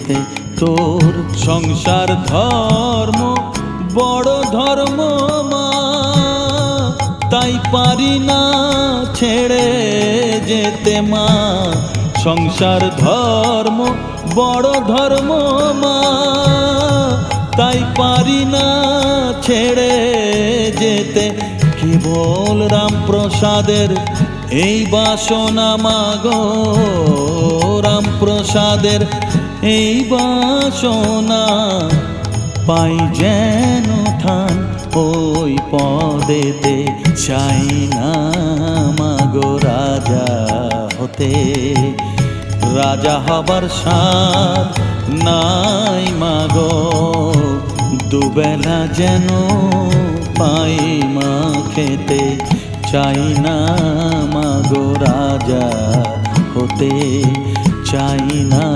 যেতে। তোর সংসার ধর্ম বড় ধর্ম মা, তাই পারি না ছেড়ে যেতে মা। সংসার ধর্ম বড় ধর্ম মা, তাই পারি না ছেড়ে যেতে। কেবল রামপ্রসাদের এই বাসনা মাগো, রামপ্রসাদের এই বাসনা, পাই যেন ঠান ওই পদেতে। চাই না মাগো রাজা হতে, রাজা হবার সাধ নাই মাগো। দুবেলা যেন পাই মা খেতে, চাই না মাগো রাজা হতে, চাই না